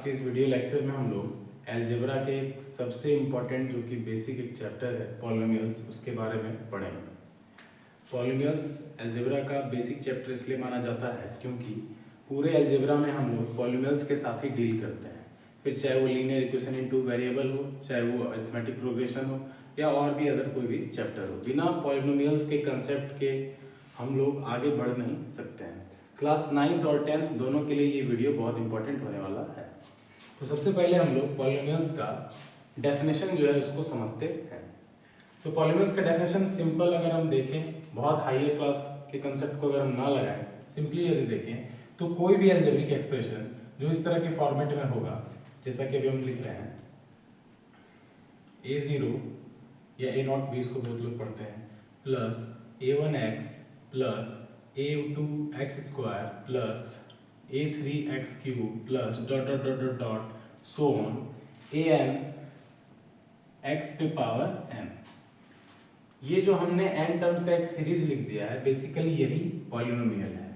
के इस video lecture में हम लोग अलजेब्रा के एक सबसे इम्पॉर्टेंट जो कि बेसिक एक चैप्टर है पॉलिनोमियल्स, उसके बारे में पढ़ेंगे। पॉलिनोमियल्स अलजेब्रा का बेसिक चैप्टर इसलिए माना जाता है क्योंकि पूरे अलजेब्रा में हम लोग पॉलिनोमियल्स के साथ ही डील करते हैं, फिर चाहे वो linear equation in two variable हो, चाहे वो अरिथमेटिक प्रोग्रेशन हो या और भी अदर कोई भी चैप्टर हो। बिना पॉलिनोमियल्स के कंसेप्ट के हम लोग आगे बढ़ नहीं सकते हैं। क्लास 9th और 10th दोनों के लिए ये वीडियो बहुत इंपॉर्टेंट होने वाला है। तो सबसे पहले हम लोग पॉलिनोमियल्स का डेफिनेशन जो है उसको समझते हैं। तो पॉलिनोमियल्स का डेफिनेशन सिंपल अगर हम देखें, बहुत हायर क्लास के कंसेप्ट को अगर हम ना लगाएं, सिंपली यदि देखें तो कोई भी अलजेब्रिक एक्सप्रेशन जो इस तरह के फॉर्मेट में होगा, जैसा कि अभी हम लिख रहे हैं a0 या a0 भी इसको बहुत लोग पढ़ते हैं, plus a1x plus a2x square plus a3x cube plus dot dot dot dot dot so on an x पे पावर n। ये जो हमने n टर्म्स का एक सीरीज लिख दिया है, बेसिकली यही पॉलिनोमियल है।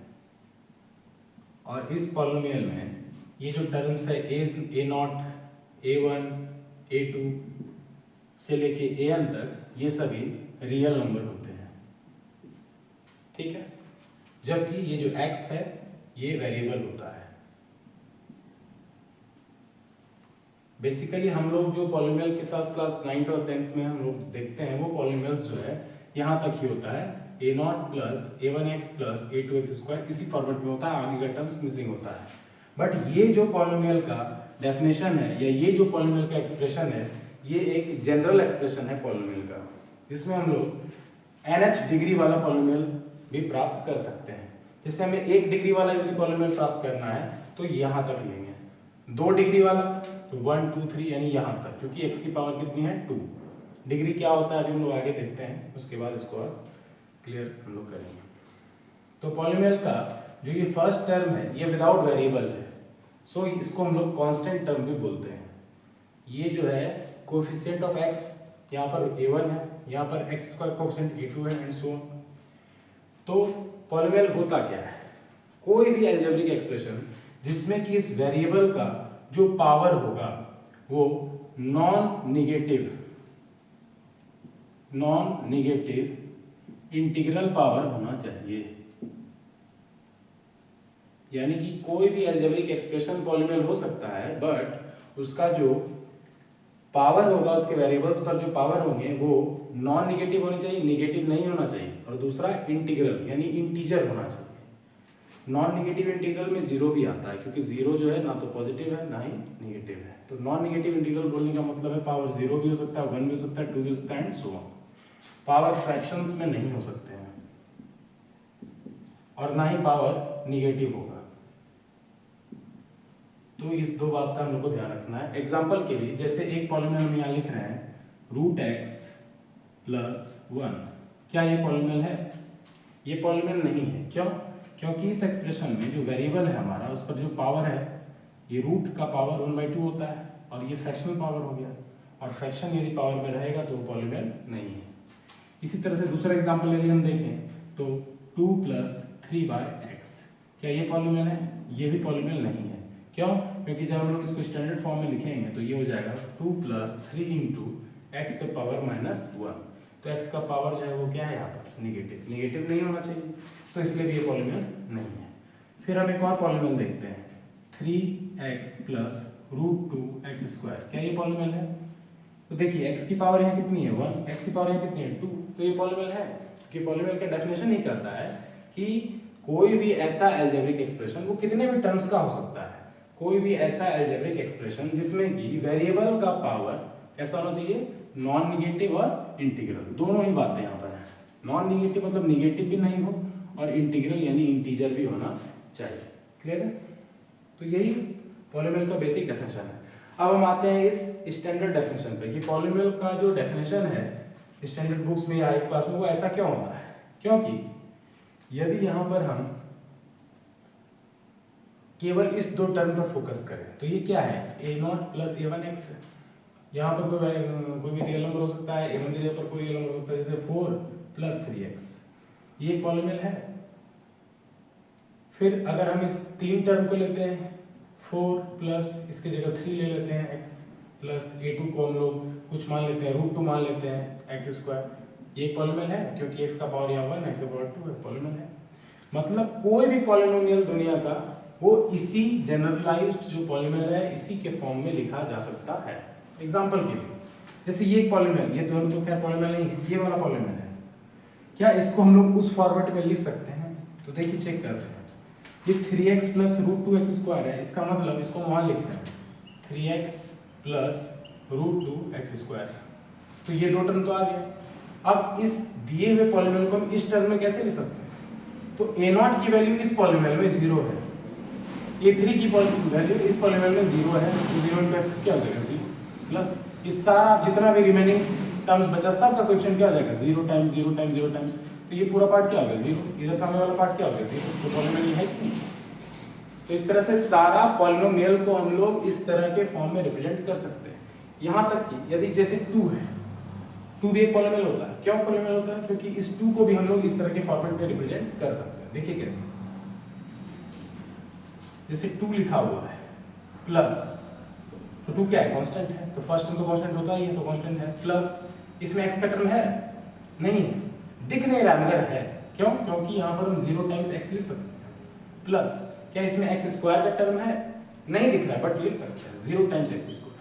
और इस पॉलिनोमियल में ये जो टर्म्स है a0, a1, a2 से लेके an तक, ये सभी रियल नंबर होते हैं, ठीक है। जबकि ये जो x है ये वेरिएबल होता है। बेसिकली हम लोग जो पॉलिनोमियल के साथ क्लास 9th और 10th में हम लोग देखते हैं वो पॉलिनोमियल्स जो है यहाँ तक ही होता है, a0 plus a1x plus a2x square, इसी फॉर्मेट में होता है, आगे का टर्म्स मिसिंग होता है। बट ये जो पॉलिनोमियल का डेफिनेशन है या ये जो पॉलिनोमियल का एक्सप्रेशन है, ये एक जनरल एक्सप्रेशन है पॉलिनोमियल का, जिसमें हम लोग nth डिग्री वाला पॉलिनोमियल भी प्राप्त कर सकते हैं। जैसे हमें 1 डिग्री वाला यदि पॉलिनोमियल प्राप्त करना है तो यहाँ तक लेंगे, 2 डिग्री वाला तो 1 2 3 यानी यहाँ तक, क्योंकि x की पावर कितनी है 2। डिग्री क्या होता है अभी हम लोग आगे देखते हैं, उसके बाद इसको और क्लियर हम लोग करेंगे। तो पॉलिनोमियल का जो ये फर्स्ट टर्म है ये विदाउट वेरिएबल है, सो इसको हम लोग कांस्टेंट टर्म भी बोलते हैं। ये जो है कोएफिशिएंट ऑफ x यहाँ पर a1 है, यहाँ पर x स्क्वायर कोएफिशिएंट a2 है एंड सो ऑन। तो पॉलिनोमियल होता क्या है? कोई भी अलजेब्रिक एक्सप्रेशन जिसमें कि इस वेरिएबल का जो पावर होगा वो नॉन नेगेटिव इंटीग्रल पावर होना चाहिए। यानी कि कोई भी अलजेब्रिक एक्सप्रेशन पॉलिनोमियल हो सकता है, बट उसका जो पावर होगा, उसके वेरिएबल्स पर जो पावर होंगे वो नॉन नेगेटिव होनी चाहिए, नेगेटिव नहीं होना चाहिए, और दूसरा इंटीग्रल यानी इंटीजर होना चाहिए। नॉन नेगेटिव इंटीग्रल में जीरो भी आता है, क्योंकि जीरो जो है ना तो पॉजिटिव है ना ही नेगेटिव है। तो नॉन नेगेटिव इंटीग्रल बोलने का मतलब है पावर जीरो भी हो सकता है, 1 भी हो सकता है, 2 भी हो सकता है and so on. Power fractions में नहीं हो सकते हैं और ना ही पावर नेगेटिव होगा। तो इस दो बात का हम लोग को ध्यान रखना है। एग्जाम्पल के लिए जैसे एक पॉलिनोमियल हम यहाँ लिख रहे हैं √x प्लस 1, क्या ये पॉलिनोमियल है? ये पॉलिनोमियल नहीं है। क्यों? क्योंकि इस एक्सप्रेशन में जो वेरिएबल है हमारा, उस पर जो पावर है ये रूट का पावर 1/2 होता है, और ये फ्रैक्शनल पावर हो गया, और फ्रैक्शन यदि पावर में रहेगा तो पॉलिनोमियल नहीं है। इसी तरह से दूसरा एग्जाम्पल यदि हम देखें तो 2 प्लस 3/x, क्या ये पॉलिनोमियल है? ये भी पॉलिनोमियल नहीं है। क्यों? क्योंकि जब हम लोग इसको स्टैंडर्ड फॉर्म में लिखेंगे तो ये हो जाएगा 2 प्लस 3 इंटू एक्स पे पावर -1। तो x का पावर जो है वो क्या है यहाँ पर? नेगेटिव नहीं होना चाहिए, तो इसलिए भी ये पॉलिनोमियल नहीं है। फिर हम एक और पॉलिनोमियल देखते हैं 3x प्लस √2x स्क्वायर, क्या ये पॉलिनोमियल है? तो देखिए x की पावर यहाँ कितनी है 1, x की पावर यहाँ कितनी है 2, तो ये पॉलिनोमियल है। क्योंकि पॉलिनोमियल का डेफिनेशन ही कहता है कि कोई भी ऐसा अलजेब्रिक एक्सप्रेशन, वो कितने भी टर्म्स का हो सकता है, कोई भी ऐसा अलजेब्रिक एक्सप्रेशन जिसमें कि वेरिएबल का पावर कैसा होना चाहिए? नॉन नेगेटिव और इंटीग्रल, दोनों ही बातें यहाँ पर है। नॉन नेगेटिव मतलब नेगेटिव भी नहीं हो, और इंटीग्रल यानी इंटीजर भी होना चाहिए। क्लियर है? तो यही पॉलिनोमियल का बेसिक डेफिनेशन है। अब हम आते हैं इस स्टैंडर्ड डेफिनेशन पे कि पॉलिनोमियल का जो डेफिनेशन है स्टैंडर्ड बुक्स में या हाई क्लास में वो ऐसा क्यों होता है? क्योंकि यदि यहाँ पर हम केवल इस दो टर्म पर फोकस करें तो ये क्या है? a0 प्लस a1x है। यहाँ पर कोई भी रियल नंबर हो सकता है, a1 की जगह पर कोई रियल नंबर हो सकता है, जैसे 4 प्लस 3x, ये पॉलिनोमियल है। फिर अगर हम इस 3 टर्म को लेते हैं 4 प्लस इसकी जगह 3 ले लेते हैं x प्लस a2 को हम लोग कुछ मान लेते हैं √2 मान लेते हैं x स्क्वायर। ये पॉलिनोमियल है क्योंकि x का पावर यहाँ 1 x का पावर 2 है, पॉलिनोमियल है। मतलब कोई भी पॉलिनोमियल दुनिया का वो इसी जनरलाइज्ड जो पॉलिनोमियल है इसी के फॉर्म में लिखा जा सकता है। एग्जांपल के लिए जैसे ये पॉलिनोमियल, ये दोनों तो खैर पॉलिनोमियल नहीं है, ये वाला पॉलिनोमियल है, क्या इसको हम लोग उस फॉर्मेट में लिख सकते हैं? तो देखिए चेक करते हैं। ये 3x प्लस √2x स्क्वायर है, इसका मतलब इसको वहां लिखना है 3x प्लस √2x स्क्वायर। तो ये दो टर्म तो आ गया। अब इस दिए हुए पॉलिनोमियल को हम इस टर्म में कैसे लिख सकते हैं? तो a0 की वैल्यू इस पॉलिनोमियल में 0 है, a3 की वैल्यू इस पॉलिनोमियल में 0 है, तो 0 × x क्या हो जाएगा 0 प्लस इस सारा जितना भी रिमेनिंग टर्म्स बचा सब का कोएफिशिएंट क्या हो जाएगा 0 टाइम्स 0 टाइम्स 0 टाइम्स, तो ये पूरा पार्ट क्या होगा 0, इधर सामने वाला पार्ट क्या होगा 0, तो पॉलिनोमियल है कि नहीं? तो इस तरह से सारा पॉलिनोमियल को हम लोग इस तरह के फॉर्म में रिप्रेजेंट कर सकते हैं। यहां तक कि यदि जैसे 2 है, 2 भी एक पॉलिनोमियल होता है। क्यों पॉलिनोमियल होता है? क्योंकि इस 2 को भी हम लोग इस तरह के फॉर्मेट में रिप्रेजेंट कर सकते हैं। देखिए कैसे, जैसे 2 लिखा हुआ है प्लस, तो 2 क्या है? कांस्टेंट है, तो फर्स्ट टर्म तो कांस्टेंट होता ही है, तो कांस्टेंट है, प्लस इसमें x का टर्म है नहीं है, दिख नहीं रहा मगर है। क्यों? क्योंकि यहाँ पर हम 0 टाइम्स x लिख सकते हैं, प्लस क्या इसमें x स्क्वायर का टर्म है? नहीं दिख रहा बट लिख सकते हैं 0 टाइम्स x स्क्वायर।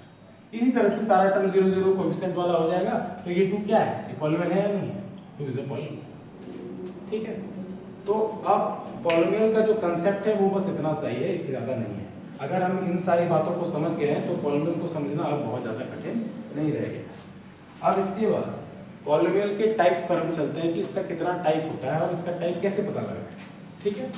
इसी तरह से सारा टर्म 0 0 कोएफिशिएंट वाला हो जाएगा। तो ये 2 क्या है? ये पॉलिनोमियल है या नहीं है? 2 इज अ पॉलिनोमियल। ठीक है, तो अब पॉलिनोमियल का जो कंसेप्ट है वो बस इतना सही है, इससे ज़्यादा नहीं है। अगर हम इन सारी बातों को समझ गए हैं तो पॉलिनोमियल को समझना अब बहुत ज़्यादा कठिन नहीं रहेगा। अब इसके बाद पॉलिनोमियल के टाइप्स पर हम चलते हैं कि इसका कितना टाइप होता है और इसका टाइप कैसे पता लगाएं। ठीक है,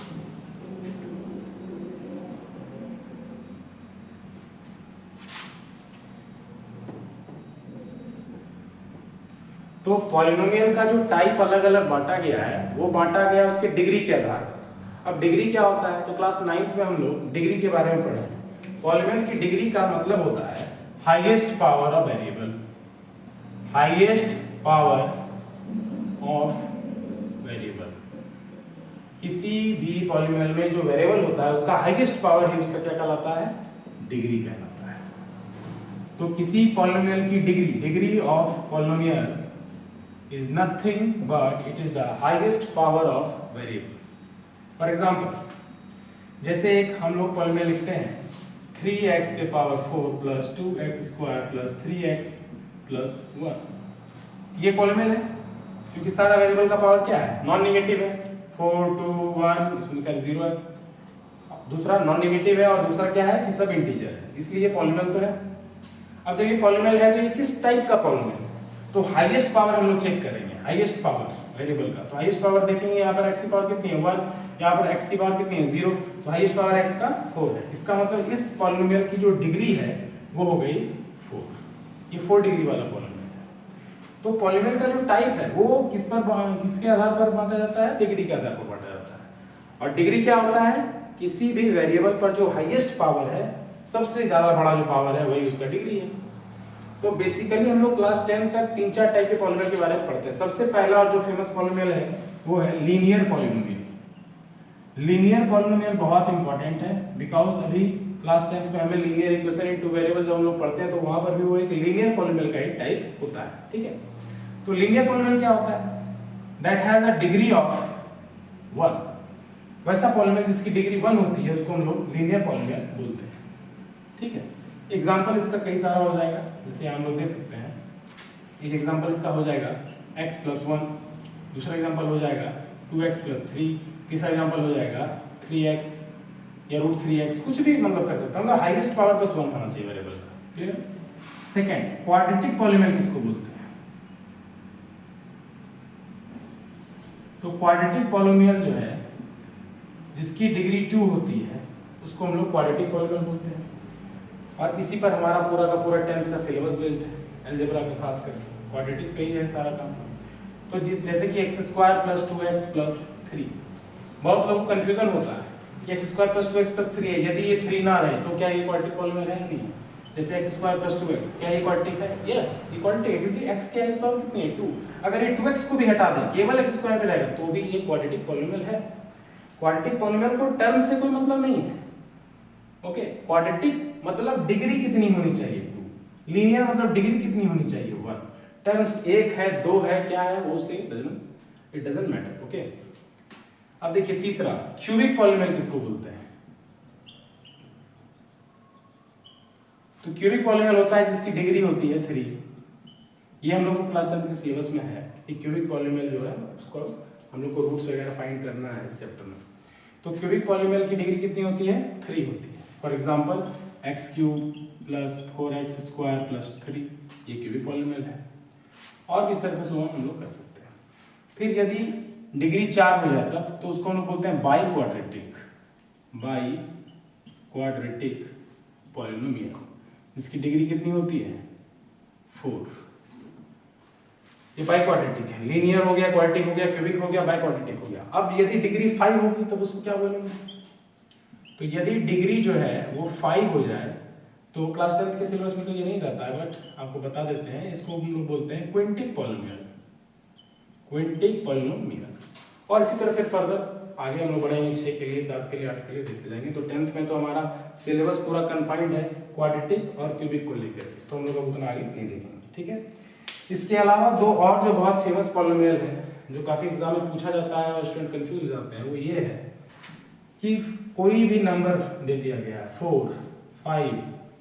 तो पॉलिनोमियल का जो टाइप अलग अलग बांटा गया है वो बांटा गया उसके डिग्री के आधार पर। अब डिग्री क्या होता है? तो क्लास 9th में हम लोग डिग्री के बारे में पढ़े हैं। पॉलिनोमियल की डिग्री का मतलब होता है highest power of variable, highest power of variable. किसी भी पॉलिनोमियल में जो वेरिएबल होता है उसका हाईएस्ट पावर ही उसका क्या कहलाता है? डिग्री कहलाता है। तो किसी पॉलिनोमियल की degree of polynomial is nothing but it is the highest power of variable. For example, जैसे एक हम लोग पॉलिनोमियल लिखते हैं 3x के power 4 plus 2x square plus 3x plus 1। ये पॉलिनोमियल है क्योंकि सारा वेरिएबल का पावर क्या है? नॉन नेगेटिव है, 4 2 1, इसमें क्या 0 है, दूसरा नॉन नेगेटिव है और दूसरा क्या है कि सब इंटीजर है, इसलिए ये पॉलिनोमियल तो है। अब जब ये पॉलिनोमियल है तो ये किस टाइप का पॉलिनोमियल? तो हाईएस्ट पावर हम लोग चेक करेंगे, हाईएस्ट पावर वेरिएबल का। तो हाईएस्ट पावर देखेंगे यहाँ पर x की पावर कितनी है 1, यहाँ पर x की पावर कितनी है 0, तो हाईएस्ट पावर x का 4 है। इसका मतलब इस पॉलिनोमियल की जो डिग्री है वो हो गई 4, ये 4 डिग्री वाला पॉलिनोमियल है। तो पॉलिनोमियल का जो टाइप है वो किसके आधार पर बांटा जाता है? डिग्री के आधार पर बांटा जाता है। और डिग्री क्या होता है? किसी भी वेरिएबल पर जो हाईएस्ट पावर है, सबसे ज्यादा बड़ा जो पावर है वही उसका डिग्री है। तो बेसिकली हम लोग क्लास 10 तक 3-4 टाइप के पॉलिनोमियल के बारे में पढ़ते हैं। सबसे पहला और जो फेमस पॉलिनोमियल है वो है लीनियर पॉलिनोमियल। लीनियर पॉलिनोमियल बहुत इंपॉर्टेंट है बिकॉज अभी क्लास 10th में हमें लीनियर इक्वेशन इनटू वेरिएबल जब हम लोग पढ़ते हैं तो वहां पर भी वो एक लीनियर पॉलिनोमियल का एक टाइप होता है। ठीक है, तो लीनियर पॉलिनोमियल क्या होता है? That has a degree of 1। वैसा पॉलिनोमियल जिसकी डिग्री 1 होती है उसको हम लोग लीनियर पॉलिनोमियल बोलते हैं। ठीक है, एग्जाम्पल इसका कई सारा हो जाएगा, जैसे हम लोग देख सकते हैं। एक एग्जाम्पल इसका हो जाएगा x प्लस 1, दूसरा एग्जाम्पल हो जाएगा 2x प्लस 3, तीसरा एग्जाम्पल हो जाएगा 3x या √3x, कुछ भी मतलब कर सकता हूँ। हाईएस्ट पावर प्लस 1 होना चाहिए वेरिएबल का। क्लियर? सेकेंड, क्वाड्रेटिक पॉलिनोमियल किसको बोलते हैं? तो क्वाड्रेटिक पॉलिनोमियल जो है जिसकी डिग्री 2 होती है उसको हम लोग क्वाड्रेटिक पॉलिनोमियल बोलते हैं। और इसी पर हमारा पूरा का पूरा 10th का सिलेबस बेस्ड है, अलजेब्रा का खास करके क्वाड्रेटिक पे ही है सारा काम। तो जैसे कि x square plus 2x plus 3, बहुत लोगों को कंफ्यूजन होता है कि x square plus 2x plus 3 है, यदि ये 3 ना रहे तो क्या ये क्वाड्रेटिक पॉलिनोमियल है? नहीं। जैसे x स्क्वायर प्लस 2x, क्या ये क्वाड्रेटिक है? यस, ये क्वाड्रेटिक है क्योंकि x क्या है, इस पावर कितनी है 2। अगर ये 2x को भी हटा दें, केवल x स्क्वायर पे रहेगा तो भी ये क्वाड्रेटिक पॉलिनोमियल है। क्वाड्रेटिक पॉलिनोमियल को टर्म से कोई मतलब नहीं है, ओके, क्वाड्रेटिक मतलब डिग्री कितनी होनी चाहिए 2, लीनियर मतलब डिग्री कितनी होनी चाहिए 1, टर्म्स 1 है 2 है क्या है वो से इट डजंट मैटर। ओके, अब देखिए तीसरा, क्यूबिक पॉलीनोमियल किसको बोलते हैं? तो क्यूबिक पॉलीनोमियल होता है जिसकी डिग्री होती है 3। ये हम लोग को क्लास 10 के सिलेबस में है कि क्यूबिक पॉलीनोमियल जो है उसको हम लोग को रूट्स वगैरह फाइंड करना है इस चैप्टर में। तो क्यूबिक पॉलीनोमियल की डिग्री कितनी होती है? 3 होती है। फॉर एग्जांपल x³ + 4x² + 3 ये क्यूबिक पॉलीनोमियल है। और इस तरह से सो हम लोग कर सकते हैं। फिर यदि डिग्री 4 हो जाए तब तो उसको हम लोग बोलते हैं बाई क्वाड्रेटिक पॉलीनोमियल, जिसकी डिग्री कितनी होती है? 4। ये बाई क्वाड्रेटिक है। लीनियर हो गया, क्वाड्रेटिक हो गया, क्यूबिक हो गया, बाई क्वाड्रेटिक हो गया। अब यदि डिग्री 5 होगी तब उसको क्या बोलेंगे? तो यदि डिग्री जो है वो 5 हो जाए तो क्लास 10 के सिलेबस में तो ये नहीं रहता है, बट आपको बता देते हैं, इसको हम लोग बोलते हैं क्विंटिक पॉलीनोमियल। और इसी तरह फिर फर्दर आगे हम लोग बढ़ेंगे 6 के लिए, 7 के लिए, 8 के लिए देखते जाएंगे। तो 10th में तो हमारा सिलेबस पूरा कन्फाइंड है क्वाड्रेटिक और क्यूबिक को लेकर, तो हम लोग उतना आगे नहीं देखेंगे। ठीक है, इसके अलावा दो और जो बहुत फेमस पॉलीनोमियल है जो काफी एग्जाम में पूछा जाता है और स्टूडेंट कंफ्यूज हो जाते हैं, वो ये है कि कोई भी नंबर दे दिया गया है 4, 5,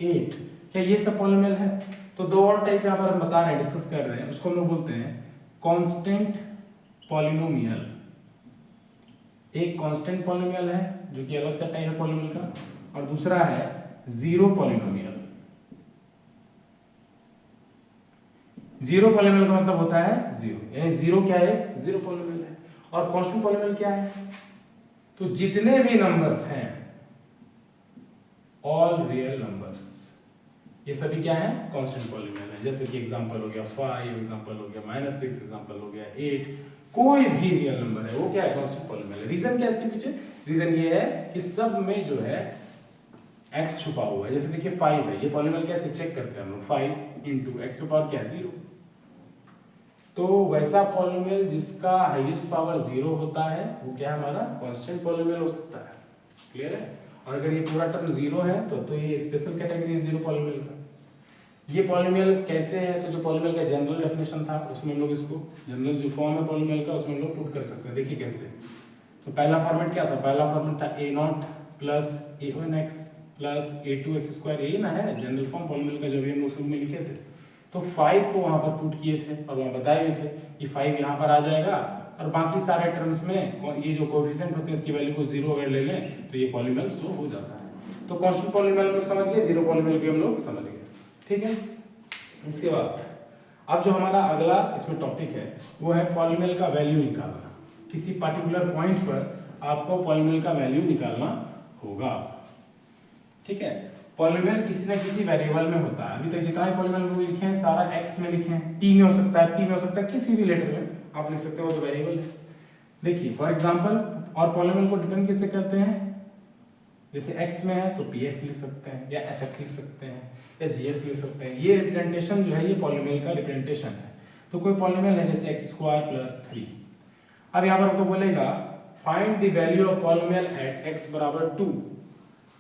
8, क्या ये सब पॉलीनोमियल है? तो दो और टाइप यहाँ पर हम बता रहे हैं, डिस्कस कर रहे हैं, उसको हम लोग बोलते हैं कांस्टेंट पॉलीनोमियल। एक कांस्टेंट पॉलीनोमियल है जो कि अलग से टाइप है पॉलीनोमियल का, और दूसरा है जीरो पॉलीनोमियल। जीरो पॉलीनोमियल का मतलब होता है जीरो, यानी जीरो क्या है? जीरो पॉलीनोमियल है। और कांस्टेंट पॉलीनोमियल क्या है? तो जितने भी नंबर्स हैं ऑल रियल नंबर्स, ये सभी क्या है? कांस्टेंट पॉलीनोमियल है। जैसे कि एग्जांपल हो गया 5, एग्जांपल हो गया -6, एग्जांपल हो गया 8, कोई भी रियल नंबर है वो क्या है? कांस्टेंट पॉलीनोमियल है। रीजन क्या है इसके पीछे? रीजन ये है कि सब में जो है x छुपा हुआ है। जैसे देखिए 5 है, ये पॉलीनोमियल कैसे चेक करते हैं हम लोग? 5 × x की पावर क्या है? 0। तो वैसा पॉलीनोमियल जिसका हाईएस्ट पावर 0 होता है वो क्या है? हमारा कांस्टेंट पॉलीनोमियल हो सकता है। क्लियर है? और अगर ये पूरा टर्म 0 है तो ये स्पेशल कैटेगरी है जीरो पॉलीनोमियल का। ये पॉलीनोमियल कैसे है? तो जो पॉलीनोमियल का जनरल डेफिनेशन था उसमें हम लोग इसको, जनरल जो फॉर्म है पॉलीनोमियल का, उसमें हम लोग पुट कर सकते हैं। देखिए कैसे। तो पहला फॉर्मेट क्या था? पहला फॉर्मेट था a0 + a1x + a2x²। यही ना है जनरल फॉर्म पॉलीनोमियल का, जो भी हम लोग शुरू में लिखे थे। तो 5 को वहां पर पुट किए थे और वहां बताए भी थे कि 5 यहाँ पर आ जाएगा, और बाकी सारे टर्म्स में ये जो कोएफिशिएंट होते हैं इसकी वैल्यू को 0 अगर ले लें तो ये पॉलीनोमियल शो हो जाता है। तो कांस्टेंट पॉलीनोमियल हम लोग समझ गए, जीरो पॉलीनोमियल भी हम लोग समझ गए। ठीक है, इसके बाद अब जो हमारा अगला इसमें टॉपिक है वो है पॉलीनोमियल का वैल्यू निकालना। किसी पर्टिकुलर पॉइंट पर आपको पॉलीनोमियल का वैल्यू निकालना होगा। ठीक है, पॉलीनोमियल किसी न किसी वेरिएबल में होता है। अभी तक जितना भी पॉलीनोमियल लिखे हैं सारा x में लिखे हैं, t में हो सकता है, p में हो सकता है, किसी भी लेटर में आप लिख सकते हो, तो वेरिएबल है। देखिए फॉर एग्जांपल, और पॉलीनोमियल को डिपेंड कैसे करते हैं? जैसे x में है तो px लिख सकते हैं, या fx लिख सकते हैं, या gx लिख सकते हैं। ये रिप्रेजेंटेशन जो है ये पॉलीनोमियल का रिप्रेजेंटेशन है। तो कोई पॉलीनोमियल है जैसे x² + 3। अब यहाँ पर हमको बोलेगा find the value of polynomial at x = 2।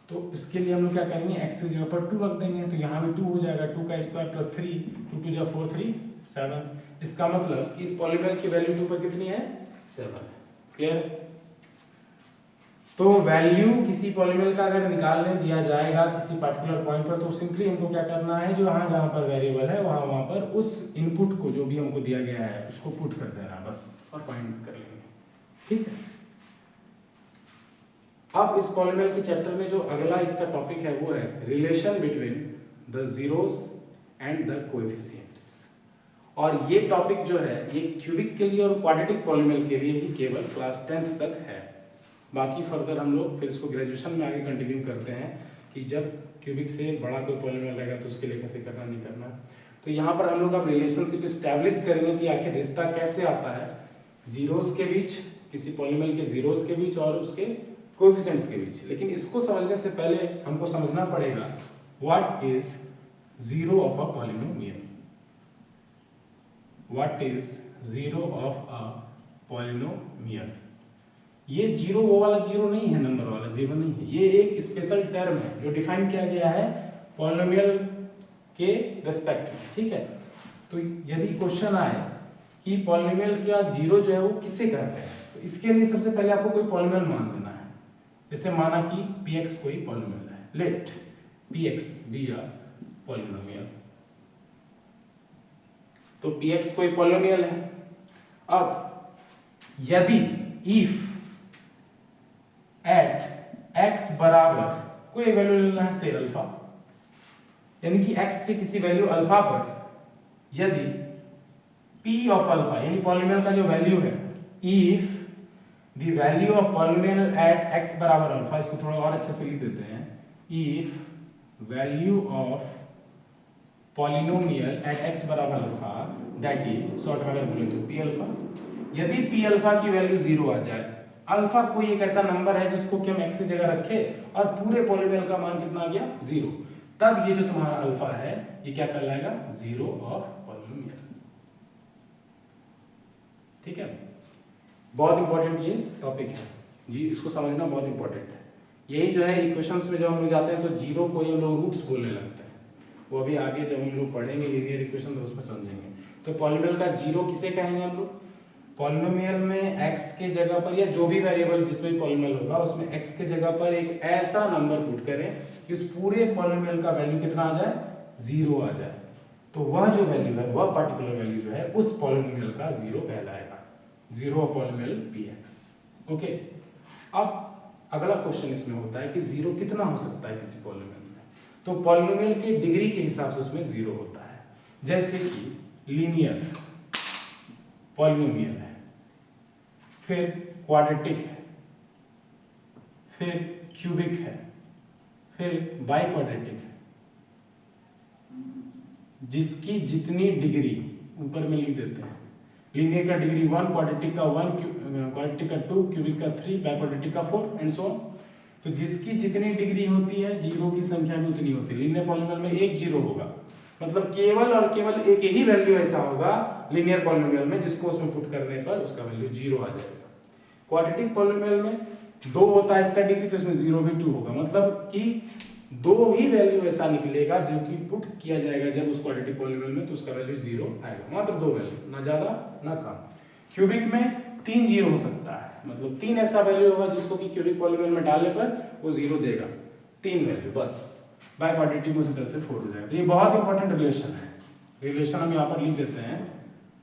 तो इसके लिए हम लोग क्या करेंगे? x की जगह पर 2 रख देंगे, तो यहाँ भी 2 हो जाएगा। 2 का स्क्वायर + 3, 2 × 2 = 4, 3 7। इसका मतलब कि इस पॉलीनोमियल की वैल्यू 2 पर कितनी है? 7। क्लियर? तो वैल्यू किसी पॉलीनोमियल का अगर निकालने दिया जाएगा किसी पर्टिकुलर पॉइंट पर, तो सिंपली हमको क्या करना है, जो जहाँ पर वेरिएबल है वहां पर उस इनपुट को जो भी हमको दिया गया है उसको पुट कर देना बस, और फाइंड कर लेंगे। ठीक है, अब इस पॉलीनोमियल के चैप्टर में जो अगला इसका टॉपिक है वो है relation between the zeros and the coefficients. और ये टॉपिक जो है ये क्यूबिक के लिए और क्वाड्रेटिक पॉलीनोमियल के लिए ही केवल क्लास 10th तक है। बाकी फर्दर हम लोग फिर इसको ग्रेजुएशन में आगे कंटिन्यू करते हैं कि जब क्यूबिक से बड़ा कोई पॉलीनोमियल रहेगा तो उसके लिए कैसे करना नहीं करना। तो यहाँ पर हम लोग अब रिलेशनशिप इस्टेब्लिश करेंगे कि आखिर रिश्ता कैसे आता है जीरोस के बीच, किसी पॉलीनोमियल के जीरोस के बीच और उसके कोएफिशिएंट्स के बीच। लेकिन इसको समझने से पहले हमको समझना पड़ेगा what is zero of a polynomial. What is zero of a polynomial? ये जीरो वो वाला जीरो नहीं है, नंबर वाला जीरो नहीं है, ये एक स्पेशल टर्म है जो डिफाइन किया गया है पॉलिनोमियल के रेस्पेक्ट में, ठीक है। तो यदि क्वेश्चन आए कि पॉलिनोमियल का जीरो जो है वो किससे कहते हैं, तो इसके लिए सबसे पहले आपको कोई पॉलिनोमियल मान लेना है। जैसे माना कि px कोई पॉलिनोमियल है, let px be a polynomial, तो px कोई पॉलिनोमियल है। अब यदि इफ एट x बराबर कोई वैल्यू लेना है से अल्फा, यानी कि x के किसी वैल्यू अल्फा पर यदि p ऑफ अल्फा यानी पॉलिनोमियल का जो वैल्यू है, if the value of polynomial at x बराबर अल्फा, इसको थोड़ा और अच्छे से लिख देते हैं, if value of polynomial at x बराबर अल्फा दैट इज, शॉर्ट में अगर बोले तो p अल्फा, यदि p अल्फा की वैल्यू 0 आ जाए, अल्फा कोई एक ऐसा नंबर है जिसको कि हम x की जगह रखे और पूरे पॉलिनोमियल का मान कितना आ गया 0, तब ये जो तुम्हारा अल्फा है ये क्या कहलाएगा, जीरो ऑफ पॉलिनोमियल, ठीक है। बहुत इंपॉर्टेंट ये टॉपिक है जी, इसको समझना बहुत इंपॉर्टेंट है। यही जो है इक्वेशंस में जब हम लोग जाते हैं तो जीरो को हम लोग रूट्स बोलने लगते हैं, वो अभी आगे जब हम लोग पढ़ेंगे लीनियर इक्वेशन तो उसमें समझेंगे। तो पॉलिनोमियल का जीरो किसे कहेंगे हम लोग, पॉलिनोमियल में x के जगह पर या जो भी वेरिएबल जिसमें भी पॉलिनोमियल होगा उसमें x के जगह पर एक ऐसा नंबर पुट करें कि उस पूरे पॉलिनोमियल का वैल्यू कितना आ जाए, 0 आ जाए, तो वह जो वैल्यू है वह पर्टिकुलर वैल्यू जो है उस पॉलिनोमियल का जीरो कहलाएगा, zero of polynomial px, okay. अब अगला क्वेश्चन इसमें होता है कि जीरो कितना हो सकता है किसी पॉलिनोमियल में, तो पॉलिनोमियल के डिग्री के हिसाब से उसमें जीरो होता है। जैसे कि लीनियर पॉलिनोमियल है, फिर क्वाड्रेटिक है, फिर क्यूबिक है, फिर बाइक्वाड्रेटिक है, जिसकी जितनी डिग्री ऊपर में लिख देते हैं, लीनियर का डिग्री 1, क्वाड्रेटिक का 1, क्वाड्रेटिक का 2, क्यूबिक का 3, बाइक्वाड्रेटिक का 4 एंड सो ऑन। तो जिसकी जितनी डिग्री होती है जीरो की संख्या भी उतनी होती है। लीनियर पॉलिनोमियल में एक जीरो होगा, मतलब केवल और केवल एक ही वैल्यू ऐसा होगा लीनियर पॉलिनोमियल में जिसको उसमें पुट करने पर उसका वैल्यू जीरो आ जाएगा। क्वाड्रेटिक पॉलिनोमियल में 2 होता है इसका डिग्री, तो इसमें 0 भी 2 होगा, मतलब कि 2 ही वैल्यू ऐसा निकलेगा जो कि पुट किया जाएगा जब उस क्वाड्रेटिक पॉलिनोमियल में, तो उसका वैल्यू 0 आएगा, मात्र 2 वैल्यू, ना ज्यादा ना कम। क्यूबिक में 3 जीरो हो सकता है, मतलब 3 ऐसा वैल्यू होगा जिसको कि क्यूबिक पॉलिनोमियल में डालने पर वो 0 देगा, 3 वैल्यू बस। बाइक्वाड्रेटिक में उसी तरह से 4 हो जाएगा। तो ये बहुत इंपॉर्टेंट रिलेशन है, रिलेशन हम यहाँ पर लिख देते हैं,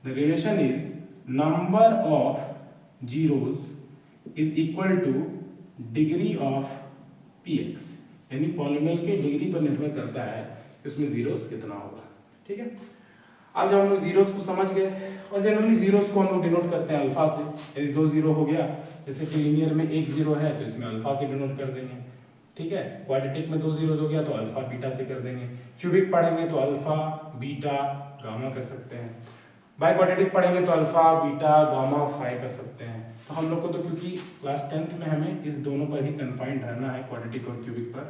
the relation is number of zeros is equal two degree of px, यानी पॉलिनोमियल के डिग्री पर निर्भर करता है कि उसमें जीरोस कितना होगा, ठीक है। अब जब हम लोग जीरोस को समझ गए, और जनरली जीरोस को हम लोग डिनोट करते हैं अल्फा से, यदि 2 जीरो हो गया, जैसे कि लीनियर में 1 जीरो है तो इसमें अल्फा से डिनोट कर देंगे, ठीक है। क्वाड्रेटिक में 2 जीरो हो गया तो अल्फा बीटा से कर देंगे, क्यूबिक पढ़ेंगे तो अल्फा बीटा गामा कर सकते हैं, बाइक्वाड्रेटिक पढ़ेंगे तो अल्फा बीटा गामा फाई कर सकते हैं। तो हम लोग को तो क्योंकि क्लास 10th में हमें इस दोनों पर ही कन्फाइंड रहना है, क्वाड्रेटिक और क्यूबिक पर,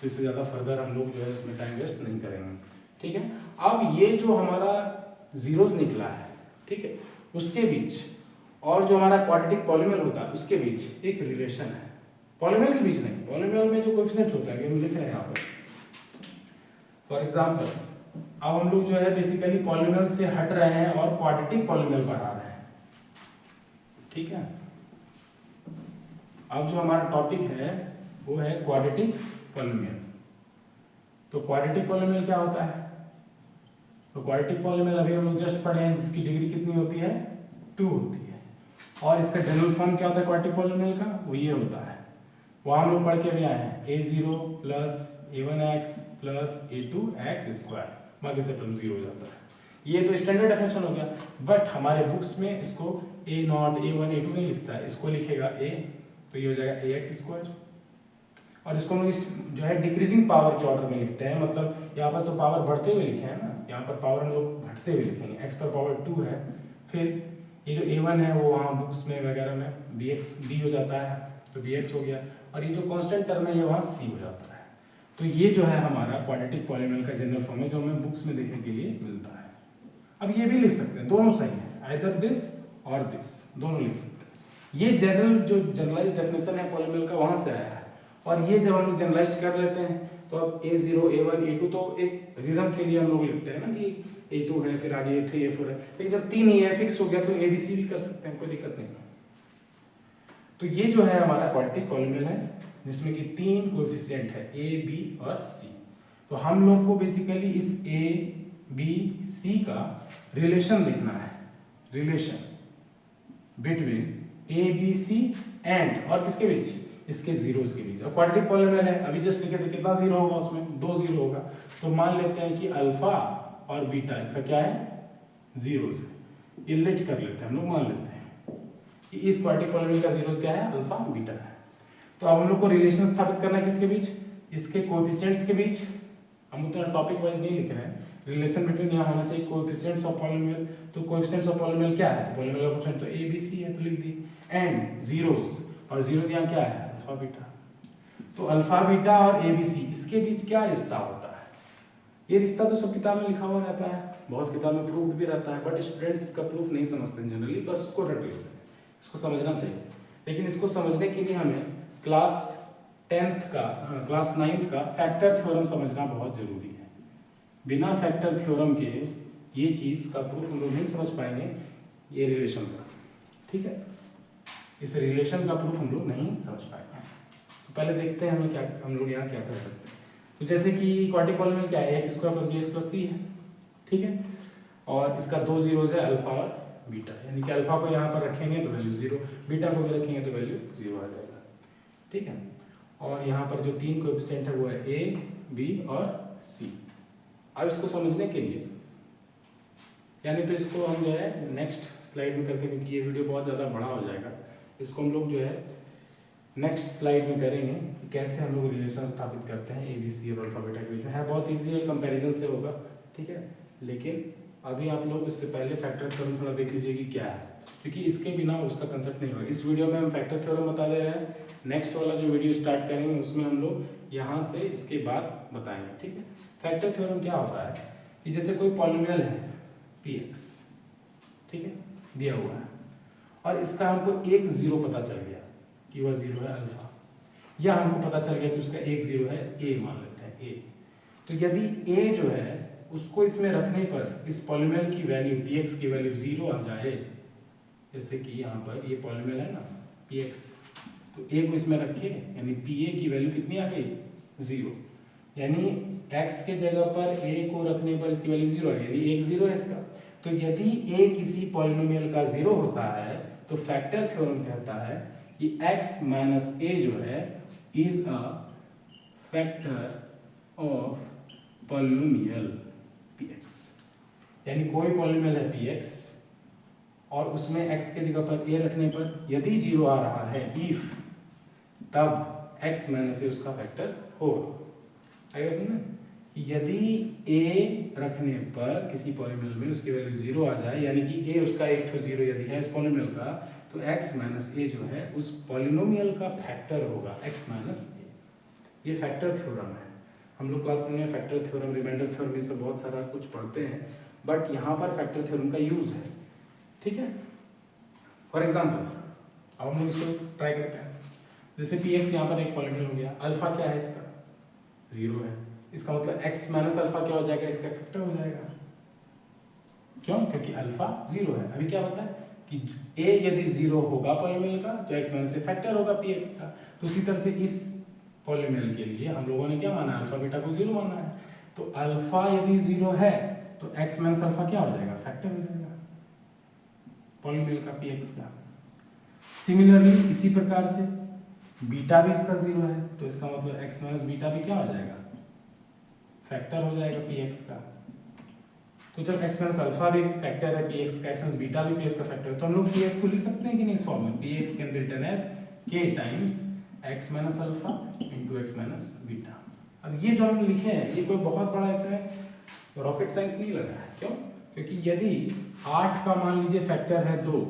तो इससे ज़्यादा फर्दर हम लोग जो है इसमें टाइम वेस्ट नहीं करेंगे, ठीक है। अब ये जो हमारा जीरोस निकला है, ठीक है, उसके बीच और जो हमारा क्वाड्रेटिक पॉलिनोमियल होता है उसके बीच एक रिलेशन है, पॉलिनोमियल के बीच नहीं, पॉलिनोमियल में जो कोएफिशिएंट होता है हम लिख रहे हैं यहाँ पर। फॉर एग्जांपल अब हम लोग जो है बेसिकली पॉलिनोमियल से हट रहे हैं और क्वाड्रेटिक पॉलिनोमियल पढ़ा रहे हैं, ठीक है। अब जो हमारा टॉपिक है वो है क्वाड्रेटिक पॉलिनोमियल। तो क्वाड्रेटिक पॉलिनोमियल क्या होता है, तो क्वाड्रेटिक पॉलिनोमियल अभी हम लोग जस्ट पढ़े हैं, जिसकी डिग्री कितनी होती है, 2 होती है, और इसका जनरल फॉर्म क्या होता है क्वाड्रेटिक पॉलिनोमियल का, वो ये होता है, वो हम लोग पढ़ के भी आए हैं, a0 plus a1x plus a2x square, बाकी सब टर्म 0 हो जाता है। ये तो स्टैंडर्ड डेफिनेशन हो गया, बट हमारे बुक्स में इसको a0 a1 a2 नहीं लिखता है, इसको लिखेगा a, तो ये हो जाएगा ax स्क्वायर, और इसको हम लोग जो है डिक्रीजिंग पावर के ऑर्डर में लिखते हैं, मतलब यहाँ पर तो पावर बढ़ते हुए लिखे हैं ना, यहाँ पर पावर हम लोग घटते हुए लिखेंगे, x पर पावर 2 है, फिर ये जो a1 है वो वहाँ बुक्स में वगैरह में b हो जाता है, तो bx हो गया, और ये जो कांस्टेंट टर्म है ये वहाँ c हो जाता है। तो ये जो है हमारा क्वाड्रेटिक पॉलिनोमियल का जनरल फॉर्म है जो हमें बुक्स में देखने के लिए मिलता है। अब ये भी लिख सकते हैं, दोनों सही है, आइदर दिस और दिस, दोनों लिख सकते हैं, ये जनरल जो जनरलाइज डेफिनेशन है पॉलिनोमियल का वहां से आया है, और ये जब हम लोग जनरलाइज कर लेते हैं तो अब a0 a1 a2 तो एक रीजन के लिए हम लोग लिखते हैं ना कि a2 है, फिर आगे a3 a4 है, लेकिन जब 3 ही है फिक्स हो गया तो abc भी कर सकते हैं, कोई दिक्कत नहीं। तो ये जो है हमारा क्वाड्रेटिक पॉलिनोमियल है जिसमें कि 3 कोएफिशिएंट है a b और c। तो हम लोग को बेसिकली इस a b c का रिलेशन लिखना है, relation between a b c and और किसके बीच, इसके जीरोस के बीच। और क्वाड्रेटिक पॉलिनोमियल है, अभी जस्ट लिखे थे, कितना जीरो होगा उसमें, 2 जीरो होगा। तो मान लेते हैं कि अल्फा और बीटा इसका क्या है, जीरोस है, ये लेट कर लेते हैं हम लोग, मान लेते हैं कि इस क्वाड्रेटिक पॉलिनोमियल का जीरोस क्या है, अल्फा बीटा है। तो अब हम लोग को रिलेशन स्थापित करना है किसके बीच, इसके कोएफिशिएंट्स के बीच। हम उतना टॉपिक वाइज नहीं लिख रहे हैं, रिलेशन बिटवीन यहाँ होना चाहिए कोएफिशिएंट्स ऑफ पॉलिनोमियल। तो कोएफिशिएंट्स ऑफ पॉलिनोमियल क्या है, तो पॉलिनोमियल का कोएफिशिएंट तो a b c है, तो लिख दी, एंड जीरोस, और जीरोस यहाँ क्या है, अल्फा बीटा। तो अल्फा बीटा और a b c इसके बीच क्या रिश्ता होता है, ये रिश्ता तो सब किताब में लिखा हुआ रहता है, बहुत किताब में प्रूफ भी रहता है, बट स्टूडेंट्स इसका प्रूफ नहीं समझते हैं जनरली, बस उसको रट लेते हैं, इसको समझना चाहिए। लेकिन इसको समझने के लिए हमें क्लास 10th का क्लास 9th का फैक्टर थ्योरम समझना बहुत जरूरी है। बिना फैक्टर थ्योरम के ये चीज का प्रूफ हम लोग नहीं समझ पाएंगे, ये रिलेशन का, ठीक है, इस रिलेशन का प्रूफ हम लोग नहीं समझ पाएंगे। तो पहले देखते हैं हमें क्या, हम लोग यहाँ क्या कर सकते हैं। तो जैसे कि क्वाड्रेटिक पॉलिनोमियल क्या है, x square plus b x plus c है, ठीक है, और इसका 2 जीरोस है, अल्फा और बीटा, यानी कि अल्फा को यहाँ पर रखेंगे तो वैल्यू 0, बीटा को भी रखेंगे तो वैल्यू 0 आ जाएगा, ठीक है। और यहाँ पर जो 3 कोएफिशिएंट है वो है a b और c। अब इसको समझने के लिए, यानी तो इसको हम जो है नेक्स्ट स्लाइड में करते हैं, क्योंकि ये वीडियो बहुत ज़्यादा बड़ा हो जाएगा, इसको हम लोग जो है नेक्स्ट स्लाइड में करेंगे कि कैसे हम लोग रिलेशन स्थापित करते हैं ए बी सी और अल्फा बीटा के बीच में। है बहुत ईजी है, कंपैरिजन से होगा, ठीक है, लेकिन अभी आप लोग इससे पहले फैक्टर थ्योरम थोड़ा देख लीजिए कि क्या है, क्योंकि इसके बिना उसका कंसेप्ट नहीं होगा। इस वीडियो में हम फैक्टर थ्योरम बता दे रहे हैं, नेक्स्ट वाला जो वीडियो स्टार्ट करेंगे उसमें हम लोग यहाँ से इसके बाद बताएंगे, ठीक है। फैक्टर थ्योरम क्या होता है कि जैसे कोई पॉलिनोमियल है px, ठीक है, दिया हुआ है, और इसका हमको एक जीरो पता चल गया कि वह जीरो है अल्फा, या हमको पता चल गया कि उसका एक जीरो है a, मान लेते हैं a। तो यदि a जो है उसको इसमें रखने पर इस पॉलिनोमियल की वैल्यू px की वैल्यू 0 आ जाए, जैसे कि यहाँ पर ये पॉलिनोमियल है ना px, तो a को इसमें रखे, यानी pa की वैल्यू कितनी आ गई, 0, यानी x के जगह पर a को रखने पर इसकी वैल्यू 0 है, यानी एक 0 है इसका। तो यदि a किसी पॉलिनोमियल का 0 होता है तो फैक्टर थ्योरम कहता है कि x माइनस a जो है is a factor of polynomial px, यानी कोई पॉलिनोमियल है px और उसमें x के जगह पर a रखने पर यदि 0 आ रहा है इफ, तब x माइनस a उसका फैक्टर होगा। आएगा समझ, यदि a रखने पर किसी पॉलिनोमियल में उसकी वैल्यू 0 आ जाए, यानी कि a उसका एक तो 0 यदि है इस पॉलिनोमियल का, तो x माइनस a जो है उस पॉलिनोमियल का फैक्टर होगा, x माइनस a। ये फैक्टर थ्योरम है। हम लोग क्लास में फैक्टर थ्योरम, रिमाइंडर थ्योरम, ये सब बहुत सारा कुछ पढ़ते हैं, बट यहाँ पर फैक्टर थ्योरम का यूज है, ठीक है। फॉर एग्जाम्पल अब हम लोग इसको ट्राई करते हैं, जैसे px यहाँ पर एक पॉलिनोमियल हो गया, अल्फा क्या है इसका 0 है, इसका मतलब x माइनस अल्फा क्या हो जाएगा, इसका फैक्टर हो जाएगा। क्यों, क्योंकि अल्फा 0 है। अभी क्या होता है कि a यदि 0 होगा पॉलिनोमियल का तो x माइनस से फैक्टर होगा px का। तो उसी तरह से इस पॉलिनोमियल के लिए हम लोगों ने क्या माना, अल्फा बीटा को 0 माना है, तो अल्फा यदि 0 है तो x माइनस अल्फा क्या हो जाएगा, फैक्टर हो जाएगा पॉलिनोमियल का px का। सिमिलरली इसी प्रकार से बीटा भी इसका 0 है, तो इसका मतलब x माइनस बीटा भी क्या हो जाएगा, फैक्टर हो जाएगा px का। तो जब x माइनस अल्फा भी फैक्टर है px का, x माइनस बीटा भी px का फैक्टर है, तो हम लोग px को लिख सकते हैं कि नहीं इस फॉर्म में, px can be written as k times x minus alpha into x minus beta. अब ये जो हम लिखे हैं ये कोई बहुत बड़ा इसमें रॉकेट साइंस नहीं लगा है। क्यों, क्योंकि यदि 8 का मान लीजिए फैक्टर है 2,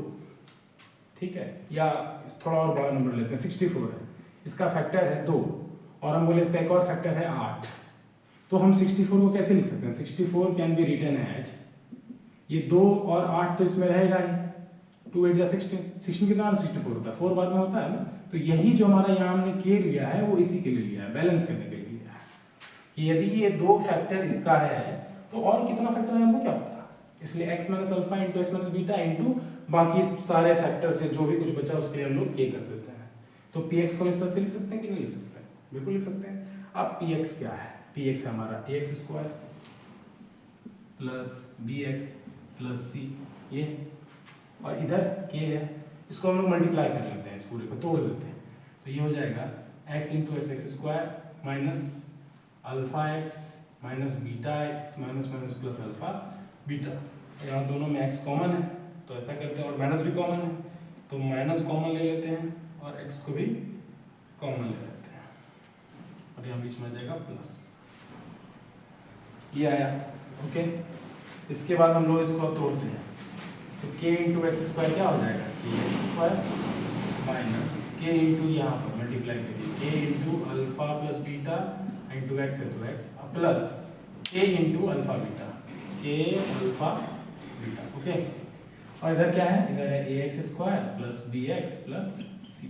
ठीक है, या थोड़ा और बड़ा नंबर लेते हैं 64 है, इसका फैक्टर है 2, और हम बोले इसका एक और फैक्टर है 8, तो हम 64 को कैसे लिख सकते हैं, 64 कैन बी रिटन एज, ये 2 और 8 तो इसमें रहेगा ही, 2 8 जा 16, 16 कितना 64 होता है, 4 बाद में होता है ना। तो यही जो हमारा यहाँ हमने के लिया है वो इसी के लिए लिया है, बैलेंस करने के लिए लिया है कि यदि ये 2 फैक्टर इसका है तो और कितना फैक्टर है हमको क्या पता, इसलिए x minus alpha into x minus beta into बाकी सारे फैक्टर से जो भी कुछ बचा उसके लिए हम लोग के कर देते हैं। तो px को इस तरह से लिख सकते हैं कि नहीं लिख सकते हैं, बिल्कुल लिख सकते हैं। अब px क्या है, px है हमारा ax square plus bx plus c, ये और इधर k है, इसको हम लोग मल्टीप्लाई कर लेते हैं, इस पूरे को तोड़ देते हैं। तो ये हो जाएगा x into x square minus alpha x minus beta x minus minus plus alpha beta. यहाँ दोनों में x कॉमन है तो ऐसा करते हैं, और माइनस भी कॉमन है तो माइनस कॉमन ले लेते हैं और x को भी कॉमन ले लेते हैं, और यहाँ बीच में आ जाएगा प्लस, ये आया। ओके, इसके बाद हम लोग इसको तोड़ते हैं तो k इंटू एक्स स्क्वायर क्या हो जाएगा, k x square minus k into यहाँ पर मल्टीप्लाई करिए k into alpha plus beta into x है तो x plus k into alpha beta, k alpha beta. Okay, और इधर क्या है, इधर है a x square plus b x plus c.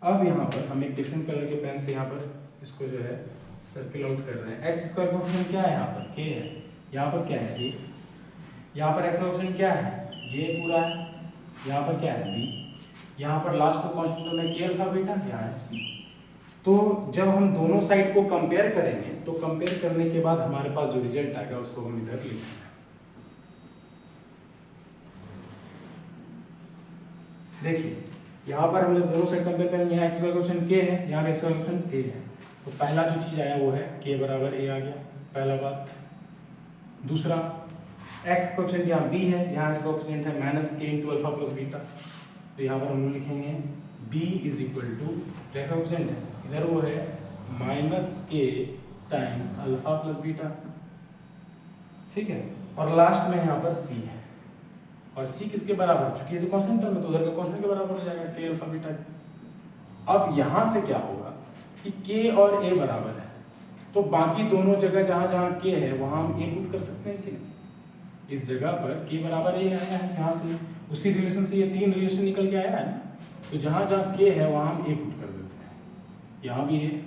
अब यहाँ पर हम एक डिफरेंट कलर के पेन से यहाँ पर इसको जो है सर्किल आउट कर रहे हैं। एक्स स्क्वायर का ऑप्शन क्या है, यहाँ पर k है, यहाँ पर क्या है a, यहाँ पर एक्स का ऑप्शन क्या है ये पूरा है, यहाँ पर क्या है b, यहाँ पर लास्ट में कॉन्स्टेंट में k अल्फा बीटा, यहाँ है c। तो जब हम दोनों साइड को कंपेयर करेंगे तो कंपेयर करने के बाद हमारे पास जो रिजल्ट आएगा उसको हम इधर लिखेंगे। देखिए यहाँ पर हम जब दोनों साइड कंपेयर करेंगे, यहाँ एक्स का ऑप्शन k है, यहाँ एक्स का ऑप्शन a है, तो पहला जो चीज आया वो है k बराबर a आ गया, पहला बात। दूसरा x कोएफिशिएंट यहाँ b है, यहाँ इसका कोएफिशिएंट है minus k into alpha plus beta, तो यहाँ पर हम लोग लिखेंगे b is equal to x का कोएफिशिएंट है इधर वो है minus k times alpha plus beta, ठीक है। और लास्ट में यहाँ पर c है, और c किसके बराबर, चूंकि ये तो कांस्टेंट टर्म है तो उधर का कांस्टेंट के बराबर हो जाएगा k अल्फा बीटा। अब यहाँ से क्या होगा कि k और a बराबर है, तो बाकी दोनों जगह जहाँ जहाँ k है वहाँ हम a पुट कर सकते हैं कि नहीं। इस जगह पर k बराबर a आया है, यहाँ से उसी रिलेशन से ये 3 रिलेशन निकल के आया है ना, तो जहाँ जहाँ k है वहाँ हम a पुट कर देते हैं, यहाँ भी है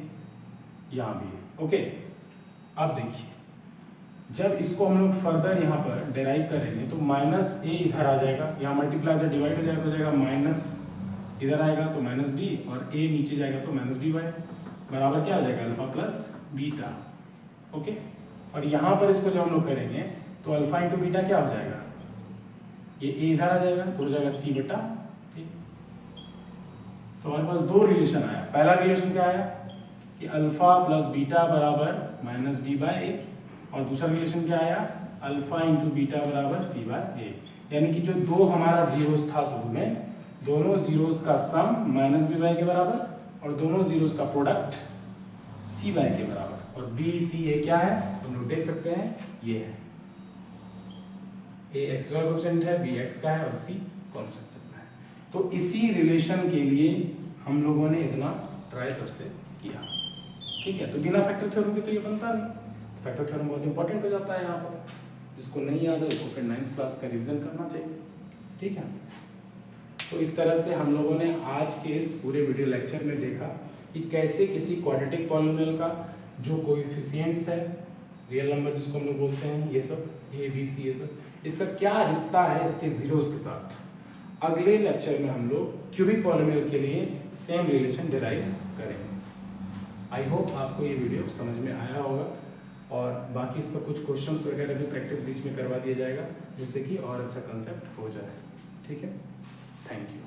यहाँ भी है। ओके, अब देखिए जब इसको हम लोग फर्दर यहाँ पर डेराइव करेंगे तो माइनस a इधर आ जाएगा, यहाँ मल्टीप्लाई इधर डिवाइड हो जाएगा, तो जाएगा माइनस इधर आएगा तो माइनस b, और a नीचे जाएगा तो माइनस b वाई बराबर क्या हो जाएगा अल्फा प्लस बीटा। ओके, और यहाँ पर इसको जब हम लोग करेंगे तो अल्फा इंटू बीटा क्या हो जाएगा, ये a इधर आ जाएगा तो हो जाएगा c बटा a। तो हमारे पास 2 रिलेशन आया, पहला रिलेशन क्या आया कि अल्फा प्लस बीटा बराबर माइनस बी बाय ए, और दूसरा रिलेशन क्या आया अल्फा इंटू बीटा बराबर सी बाय ए। यानी कि जो 2 हमारा जीरोस था शुरू में, दोनों जीरोस का सम माइनस बी बाय के बराबर और दोनों जीरोस का प्रोडक्ट सी बाय के बराबर, और बी सी ए क्या है हम लोग देख सकते हैं, ये है ए एक्स का कोएफिशिएंट है, बी एक्स का है और सी कांस्टेंट है। तो इसी रिलेशन के लिए हम लोगों ने इतना ट्राई कर से किया, ठीक है। तो बिना फैक्टर थ्योरम के तो ये बनता नहीं, फैक्टर थ्योरम बहुत इंपॉर्टेंट हो जाता है यहाँ पर, जिसको नहीं याद है उसको फिर 9th क्लास का रिवीजन करना चाहिए, ठीक है। तो इस तरह से हम लोगों ने आज के इस पूरे वीडियो लेक्चर में देखा कि कैसे किसी क्वाड्रेटिक पॉलिनोमियल का जो कोएफिशिएंट्स है, रियल नंबर जिसको हम लोग बोलते हैं, ये सब ए बी सी ये सब, इसका क्या रिश्ता है इसके जीरोस के साथ। अगले लेक्चर में हम लोग क्यूबिक पॉलिनोमियल के लिए सेम रिलेशन डिराइव करेंगे। आई होप आपको ये वीडियो समझ में आया होगा, और बाकी इस पर कुछ क्वेश्चंस वगैरह भी प्रैक्टिस बीच में करवा दिया जाएगा, जिससे कि और अच्छा कंसेप्ट हो जाए, ठीक है। Thank you.